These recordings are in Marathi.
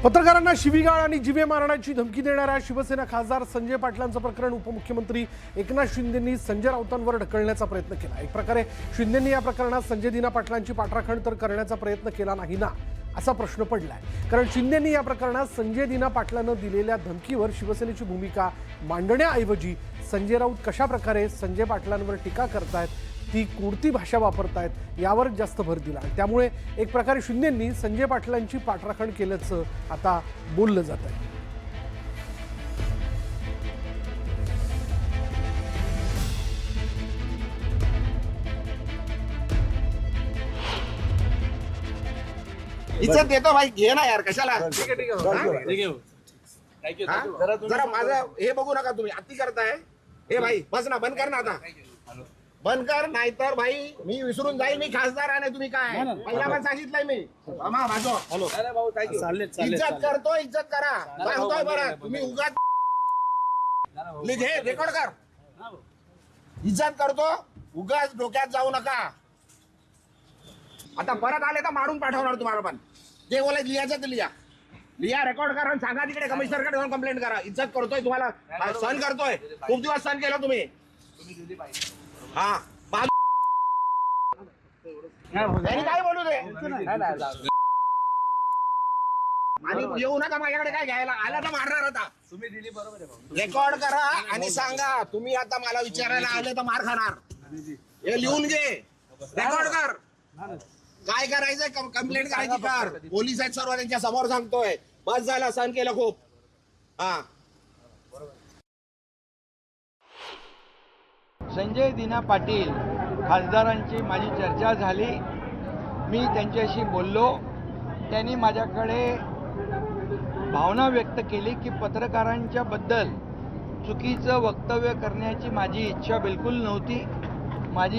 पत्रकारांना शिवीगाळ आणि जिवे मारण्याची धमकी देणाऱ्या शिवसेना खासदार संजय पाटलांचं प्रकरण उपमुख्यमंत्री एकनाथ शिंदेंनी संजय राऊतांवर ढकलण्याचा प्रयत्न केला। एक प्रकारे शिंदेंनी या प्रकरणात संजय दिना पाटलांची पाठराखण तर करण्याचा प्रयत्न केला नाही ना, असा प्रश्न पडलाय। कारण शिंदेंनी या प्रकरणात संजय दिना पाटलांना दिलेल्या धमकीवर शिवसेनेची भूमिका मांडण्याऐवजी संजय राऊत कशा प्रकारे संजय पाटलांवर टीका करतायत, ती कोणती भाषा वापरतायत यावर जास्त भर दिला। त्यामुळे एक प्रकारे शिंदेंनी संजय पाटलांची पाठराखण केल्याचं आता बोललं जात आहे। इज्जत देतो भाई, घे ना यार, कशाला। ठीक आहे जरा माझं हे बघू नका तुम्ही, अति करताय। हे भाई बस ना, बंद कर ना आता, बंद कर, नाहीतर भाई मी विसरून जाईल मी खासदार आहे। तुम्ही काय पहिला पण सांगितलंय मी, हॅलो इज्जत करतो, इज्जत करा सांगतोय बरं। तुम्ही उगाच लिखे रेकॉर्ड कर, इज्जत करतो, उगाच डोक्यात जाऊ नका। आता परत आले तर मारून पाठवणार तुम्हाला, पण जे बोलायचं लिहायचं ते लिहा, रेकॉर्ड करा आणि सांगा तिकडे कमिशनरकडे जाऊन कंप्लेंट करा। इज्जत करतोय, तुम्हाला सहन करतोय, खूप दिवस सहन केलं तुम्ही। हा काय बोलू दे आणि येऊ नका माझ्याकडे काय घ्यायला, आला तर मारणार आता। तुम्ही दिली बरोबर आहे। रेकॉर्ड करा आणि सांगा, तुम्ही आता मला विचारायला आले तर मार खाणार। हे लिहून घे, रेकॉर्ड कर, काय करायचंय कंप्लेंट करायची कर। पोलीस आहेत सर्व, त्यांच्या समोर सांगतोय, बस झाला, सहन केलं खूप। हा संजय दिना पाटील खासदारांची माझी चर्चा झाली, मी त्यांच्याशी बोललो। त्यांनी माझ्याकडे भावना व्यक्त केली की पत्रकारांच्या बद्दल चुकीचं वक्तव्य करण्याची माझी इच्छा बिलकुल नव्हती।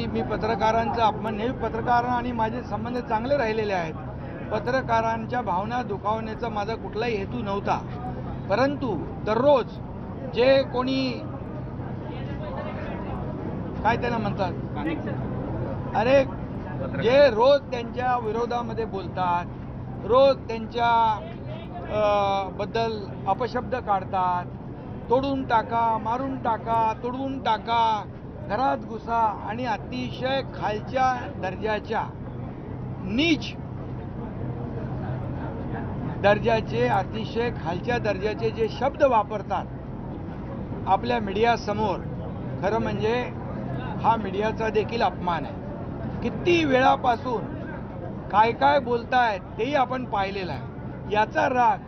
मी पत्रकारांचा अपमान नाही, पत्रकार आणि माझे संबंध चांगले राहिलेले आहेत। पत्रकारांच्या भावना दुखावण्याचा माझा कुठलाही हेतू नव्हता, परंतु दररोज जे कोणी काय त्यांना म्हणतात, अरे जे रोज त्यांच्या विरोधामध्ये बोलतात, रोज त्यांच्या बद्दल अपशब्द काढतात, तोडून टाका, मारून टाका, तोडवून टाका, घरात घुसा आणि अतिशय खालच्या दर्जाच्या, नीच दर्जाचे, अतिशय खालच्या दर्जाचे जे शब्द वापरतात आपल्या मीडियासमोर, खरं म्हणजे हा मीडियाचा देखील अपमान आहे। किती वेळापासून काय काय बोलतायत तेही आपण पाहिलेलं आहे। याचा राग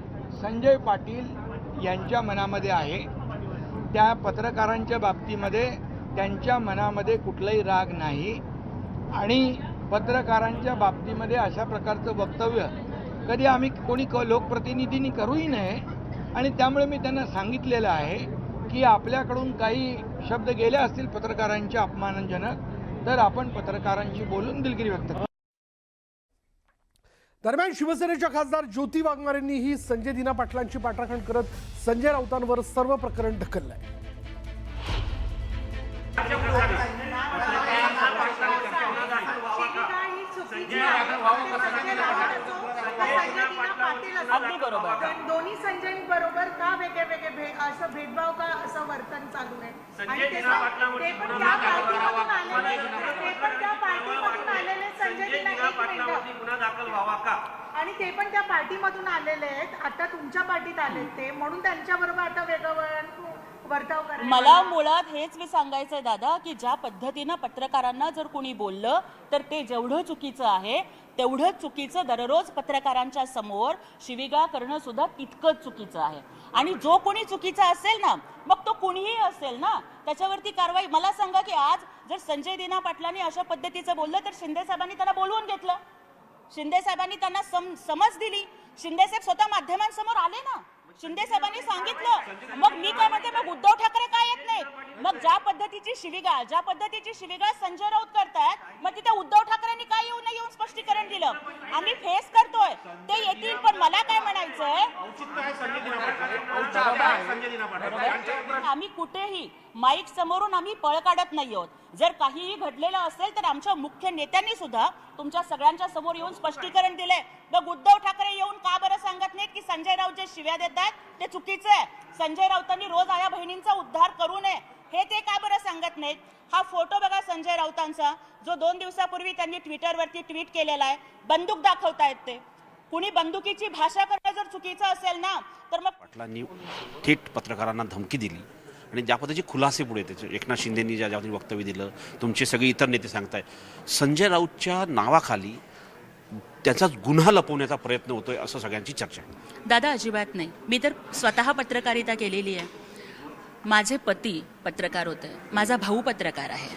संजय पाटील यांच्या मनामध्ये आहे। त्या पत्रकारांच्या बाबतीमध्ये त्यांच्या मनामध्ये कुठलाही राग नाही आणि पत्रकारांच्या बाबतीमध्ये अशा प्रकारचं वक्तव्य कधी आम्ही कोणी लोकप्रतिनिधींनी करूही नये। आणि त्यामुळे मी त्यांना सांगितलेलं आहे की आपल्याकडून काही शब्द गेले असतील पत्रकारांच्या अपमानजनक, तर आपण पत्रकारांशी बोलून दिलगिरी व्यक्त करू। दरम्यान शिवसेनेच्या खासदार ज्योती वाघमारेंनीही संजय दिना पाटलांची पाठराखण करत संजय राऊतांवर सर्व प्रकरण ढकललंय। अगदी बरोबर, दोन्ही संजय बरोबर का वेगळे असं भेदभाव का असं वर्तन चालू आहे। आणि ते पण त्या पार्टीमधून आलेले संजय दिना गुन्हा दाखल व्हावा का, आणि ते पण त्या पार्टीमधून आलेले आहेत, आता तुमच्या पार्टीत आले ते, म्हणून त्यांच्याबरोबर आता वेगळं वर्ताव करायचं। मला मुळात हेच मी सांगायचंय दादा की ज्या पद्धतीनं पत्रकारांना जर कोणी बोललं तर ते जेवढं चुकीचं आहे तेवढंच चुकीचं दररोज पत्रकारांच्या समोर शिवीगाळ करणं सुद्धा तितकंच चुकीचं आहे। आणि जो कोणी चुकीचा असेल ना, मग तो कुणीही असेल ना, त्याच्यावरती कारवाई। मला सांगा की आज जर संजय दिना पाटलांनी अशा पद्धतीचं बोललं तर शिंदे साहेबांनी त्यांना बोलवून घेतलं, शिंदे साहेबांनी त्यांना समज दिली, शिंदे साहेब स्वतः माध्यमांसमोर आले ना, शिंदे साहेबांनी सांगितलं। मग मी काय म्हणते, मग उद्धव ठाकरे काय येत नाही? मग ज्या पद्धतीची शिवीगाळ संजय राऊत करतायत, मग तिथे उद्धव ठाकरेंनी काय येऊन स्पष्टीकरण दिलं? आम्ही फेस करतोय, ते येतील। पण मला काय म्हणायचंय, औचित्य आहे संजय दिना पाटलांचं. औचित्य आहे संजय दिना पाटलांचं. आम्ही कुठेही माईक समोरून आम्ही पळ काढत नाही आहोत. जर काहीही घडलेलं असेल तर आमच्या मुख्य नेत्यांनी सुद्धा तुमच्या सगळ्यांच्या समोर येऊन स्पष्टीकरण दिलंय. मग उद्धव ठाकरे येऊन का बरं सांगत नाहीत की संजय राऊत जे शिव्या देतात ते चुकीचं आहे, संजय राऊतांनी रोज आया बहिणींचा उद्धार करू नये, हे ते का बरं सांगत नाहीत? हा फोटो बघा संजय राऊतांचा, जो 2 दिवसापूर्वी त्यांनी ट्विटरवरती ट्विट केलेला आहे. बंदूक दाखवतायत ते. कुणी बंदुकीची भाषा करणं जर चुकीचं असेल ना तर मग पाटलांनी थेट पत्रकारांना धमकी दिली आणि ज्या पद्धतीचे खुलासे पुढे त्याचे एकनाथ शिंदेंनी ज्या वक्तव्य दिलं, तुमचे सगळे इतर नेते सांगताय संजय राऊतच्या नावाखाली त्याचा गुन्हा लपवण्याचा प्रयत्न होतोय असं सगळ्यांची चर्चा आहे. दादा अजिबात नाही. मी तर स्वतः पत्रकारिता केलेली आहे. माझे पती पत्रकार होते, माझा भाऊ पत्रकार आहे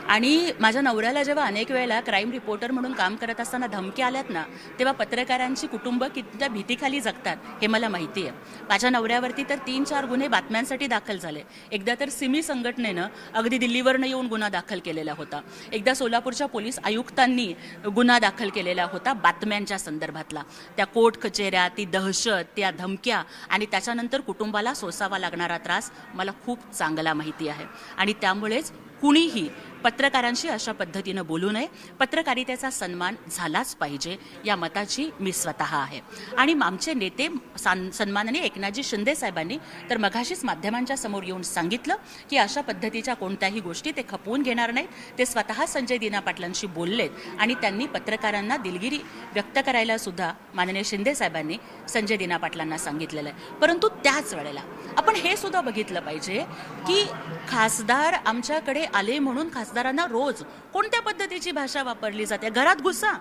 आणि माझ्या नवऱ्याला जेव्हा अनेक वेळेला क्राईम रिपोर्टर म्हणून काम करत असताना धमकी आल्यात ना, तेव्हा पत्रकारांची कुटुंब किती भीतीखाली जगतात हे मला माहिती आहे. माझ्या नवऱ्यावरती तर 3-4 गुन्हे बातम्यांसाठी दाखल झाले. एकदा तर सिमी संघटनेनं अगदी दिल्लीवरनं येऊन गुन्हा दाखल केलेला होता. एकदा सोलापूरच्या पोलीस आयुक्तांनी गुन्हा दाखल केलेला होता बातम्यांच्या संदर्भातला. त्या कोर्ट कचेऱ्या, ती दहशत, त्या धमक्या आणि त्याच्यानंतर कुटुंबाला सोसावा लागणारा त्रास मला खूप चांगला माहिती आहे. आणि त्यामुळेच कुणीही पत्रकारांशी अशा पद्धतीनं बोलू नये. पत्रकारितेचा सन्मान झालाच पाहिजे या मताची मी स्वतः आहे. आणि आमचे नेते सन्माननीय एकनाथजी शिंदे साहेबांनी तर मघाशीच माध्यमांच्या समोर येऊन सांगितलं की अशा पद्धतीच्या कोणत्याही गोष्टी ते खपवून घेणार नाहीत. ते स्वतः संजय दिना पाटलांशी बोललेत आणि त्यांनी पत्रकारांना दिलगिरी व्यक्त करायला सुद्धा माननीय शिंदे साहेबांनी संजय दिना पाटलांना सांगितलेलं आहे. परंतु त्याच वेळेला आपण हे सुद्धा बघितलं पाहिजे की खासदार आमच्याकडे आले म्हणून खासदारांना रोज कोणत्या पद्धतीची भाषा वापरली जाते? घरात घुसा.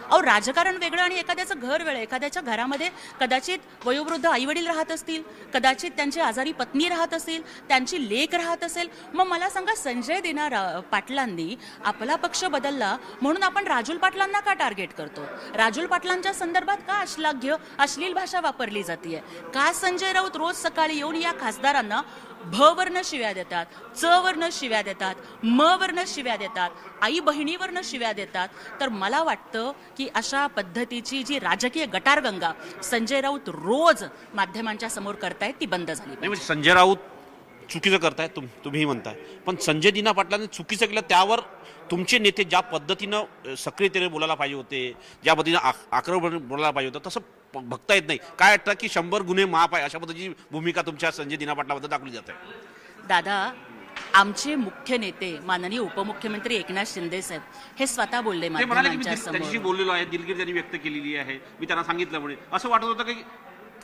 अहो, राजकारण वेगळं आणि एखाद्याचं घर वेगळं. एखाद्याच्या घरामध्ये कदाचित वयोवृद्ध आईवडील राहत असतील, कदाचित त्यांची आजारी पत्नी राहत असेल, त्यांची लेक राहत असेल. मग मला सांगा, संजय दिना पाटलांनी आपला पक्ष बदलला म्हणून आपण राजूल पाटलांना का टार्गेट करतो? राजूल पाटलांच्या संदर्भात का अश्लील भाषा वापरली जाते? का संजय राऊत रोज सकाळी येऊन या खासदारांना भ वर्ण शिव्या देतात, च वर्ण शिव्या देतात, म वर्ण शिव्या देतात, आई बहिणीवरनं शिव्या देतात? तर मला वाटतं की अशा पद्धतीची जी राजकीय गटारगंगा संजय राऊत रोज माध्यमांच्या समोर करतायत ती बंद झाली नाही म्हणजे संजय राऊत चुकीचं करताय तुम्हीही म्हणताय, पण संजय दिना पाटलांनी चुकीचं केलं त्यावर तुमचे नेते ज्या पद्धतीनं सक्रियतेने बोलायला पाहिजे होते, ज्या पद्धतीनं आक्रमण बोलायला पाहिजे होतं तसं बघता येत नाही. काय वाटतं की 100 गुन्हे माफ आहे अशा पद्धतीची भूमिका तुमच्या संजय दिना पाटलाबद्दल दाखवली जाते? दादा, आमचे मुख्य नेते माननीय उपमुख्यमंत्री एकनाथ शिंदे साहेब हे स्वतः बोलले माध्यमांच्या त्यांच्याशी समोर. बोललेलो आहे, दिलगिरी त्यांनी व्यक्त केलेली आहे. मी त्यांना सांगितलं म्हणे असं वाटत होतं की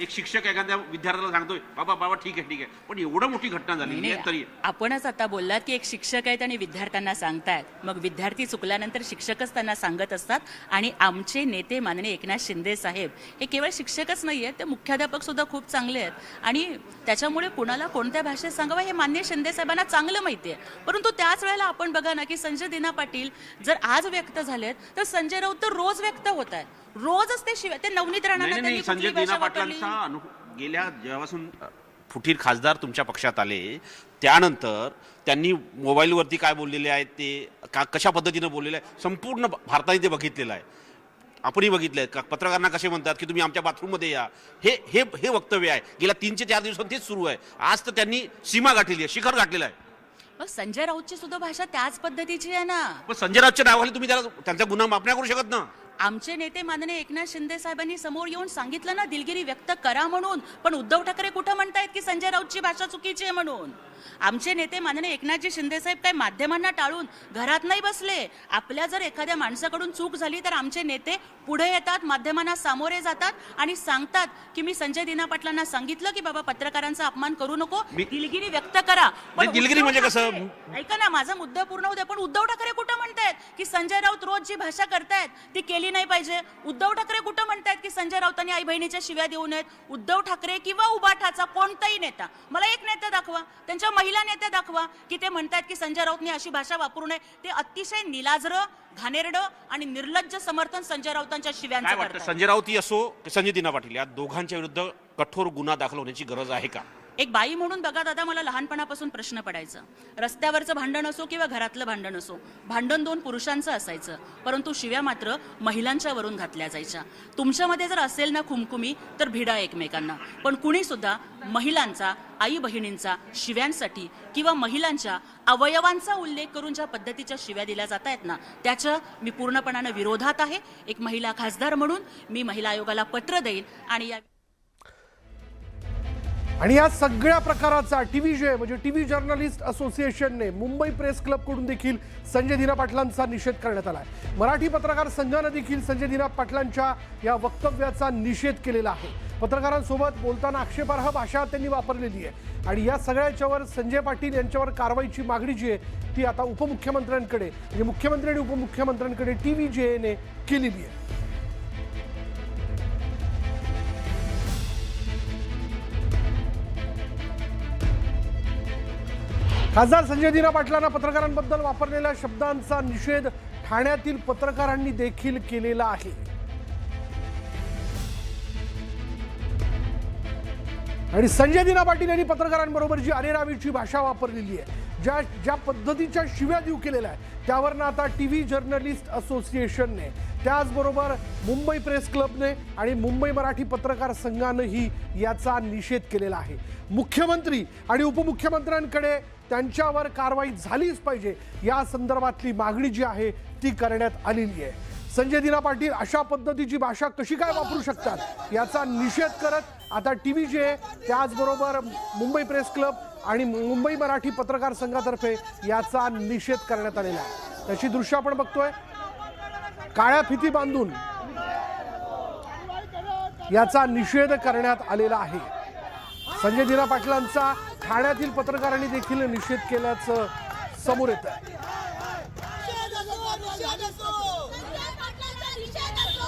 एक शिक्षक एखाद्या विद्यार्थ्याला सांगतोय बाबा ठीक आहे, पण एवढं मोठी घटना झाली आहे तरी आपणच आता बोललात की एक शिक्षक आहेत आणि विद्यार्थ्यांना सांगतायत. मग विद्यार्थी चुकल्यानंतर शिक्षकच त्यांना सांगत असतात. आणि आमचे नेते माननीय एकनाथ शिंदे साहेब हे केवळ शिक्षकच नाही आहेत, ते मुख्याध्यापक सुद्धा खूप चांगले आहेत. आणि त्याच्यामुळे कुणाला कोणत्या भाषेत सांगावं हे माननीय शिंदे साहेबांना चांगलं माहिती आहे. परंतु त्याच वेळेला आपण बघा ना की संजय दिना पाटील जर आज व्यक्त झालेत तर संजय राऊत तर रोज व्यक्त होत आहेत. रोजच ते शिवाय ते नवनीत राणांना त्यांनी संजय कुठली दिना भाषा वापरली? पाटलांचा गेल्या जेव्हापासून फुटीर खासदार तुमच्या पक्षात आले त्यानंतर त्यांनी मोबाईलवरती काय बोललेले आहेत ते कशा पद्धतीनं बोललेलं आहे संपूर्ण भारताने ते बघितलेलं आहे. आपणही बघितलंय का पत्रकारांना कसे म्हणतात की तुम्ही आमच्या बाथरूममध्ये या, हे हे हे वक्तव्य आहे. गेल्या 3 ते 4 दिवसांत तेच सुरू आहे. आज तर त्यांनी सीमा गाठलेली आहे, शिखर गाठलेलं आहे. मग संजय राऊतची सुद्धा भाषा त्याच पद्धतीची आहे ना. पण संजय राऊतच्या नावाखाली तुम्ही त्यांचा गुन्हा माफ नाही करू शकत ना. आमचे नेते माननीय एकनाथ शिंदे साहेबांनी समोर येऊन सांगितलं ना दिलगिरी व्यक्त करा म्हणून. पण उद्धव ठाकरे कुठं म्हणतायत की संजय राऊतची भाषा चुकीची आहे म्हणून? आमचे नेते माननीय एकनाथजी शिंदे साहेब काय माध्यमांना टाळून घरात नाही बसले. आपल्या जर एखाद्या माणसाकडून चूक झाली तर आमचे नेते पुढे येतात, माध्यमांना सामोरे जातात आणि सांगतात की मी संजय दिना पाटलांना सांगितलं की बाबा पत्रकारांचा अपमान करू नको, दिलगिरी व्यक्त करा. पण दिलगिरी म्हणजे कसं? ऐका ना, माझा मुद्दा पूर्ण होऊ द्या. पण उद्धव ठाकरे कुठं म्हणतायत की संजय राऊत रोज जी भाषा करतायत ती केली नाही पाहिजे? उद्धव ठाकरे कुठं म्हणतायत की संजय राऊतांनी आई बहिणीच्या शिव्या देऊ नयेत? उद्धव ठाकरे किंवा उबाठाचा कोणताही नेता, मला एक नेता दाखवा, त्यांच्या महिला नेत्या दाखवा की ते म्हणतायत की संजय राऊतनी अशी भाषा वापरू नये. ते अतिशय निलाजरं, घाणेरडं आणि निर्लज्ज समर्थन संजय राऊतांच्या शिव्यांचं काय वाटतं करतात. संजय राऊत असो की संजय दिना पाटील या दोघांच्या विरुद्ध कठोर गुन्हा दाखल होण्याची गरज आहे का? एक बाई म्हणून बघा दादा, मला लहानपणापासून प्रश्न पडायचा. रस्त्यावरचं भांडण असो किंवा घरातलं भांडण असो, भांडण 2 पुरुषांचं असायचं, परंतु शिव्या मात्र महिलांच्या वरून घातल्या जायच्या. तुमच्यामध्ये जर असेल ना खुमखुमी तर भिडा एकमेकांना, पण कुणी सुद्धा महिलांचा, आई बहिणींचा शिव्यांसाठी किंवा महिलांच्या अवयवांचा उल्लेख करून ज्या पद्धतीच्या शिव्या दिल्या जात आहेत ना, त्याच्या मी पूर्णपणाने विरोधात आहे. एक महिला खासदार म्हणून मी महिला आयोगाला पत्र देईन आणि या सगळ्या प्रकाराचा TVJ म्हणजे टीव्ही जर्नलिस्ट असोसिएशनने मुंबई प्रेस क्लबकडून देखील संजय दिना पाटलांचा निषेध करण्यात आला आहे. मराठी पत्रकार संघाने देखील संजय दिना पाटलांच्या या वक्तव्याचा निषेध केलेला आहे. पत्रकारांसोबत बोलताना आक्षेपार्ह भाषा त्यांनी वापरलेली आहे आणि या सगळ्याच्यावर संजय पाटील यांच्यावर कारवाईची मागणी जी आहे ती आता उपमुख्यमंत्र्यांकडे म्हणजे मुख्यमंत्री आणि उपमुख्यमंत्र्यांकडे TVJने केलेली आहे. खासदार संजय दिना पाटलांना पत्रकारांबद्दल वापरलेल्या शब्दांचा निषेध ठाण्यातील पत्रकारांनी देखील केलेला आहे. आणि संजय दिना पाटील यांनी पत्रकारांबरोबर जी अरेरावीची भाषा वापरलेली आहे, ज्या पद्धतीच्या शिव्या देऊ केलेल्या आहे, त्यावरनं आता टीव्ही जर्नलिस्ट असोसिएशनने, त्याचबरोबर मुंबई प्रेस क्लबने आणि मुंबई मराठी पत्रकार संघानेही याचा निषेध केलेला आहे. मुख्यमंत्री आणि उपमुख्यमंत्र्यांकडे त्यांच्यावर कारवाई झालीच पाहिजे या संदर्भातली मागणी जी आहे ती करण्यात आलेली आहे. संजय दिना पाटील अशा पद्धतीची भाषा कशी काय वापरू शकतात याचा निषेध करत आता TVJ, त्याचबरोबर मुंबई प्रेस क्लब आणि मुंबई मराठी पत्रकार संघातर्फे याचा निषेध करण्यात आलेला आहे. त्याची दृश्य आपण बघतोय. काळ्या फिती बांधून याचा निषेध करण्यात आलेला आहे. संजय दिना पाटलांचा ठाण्यातील पत्रकारांनी देखील निषेध केल्याचं समोर येत आहे.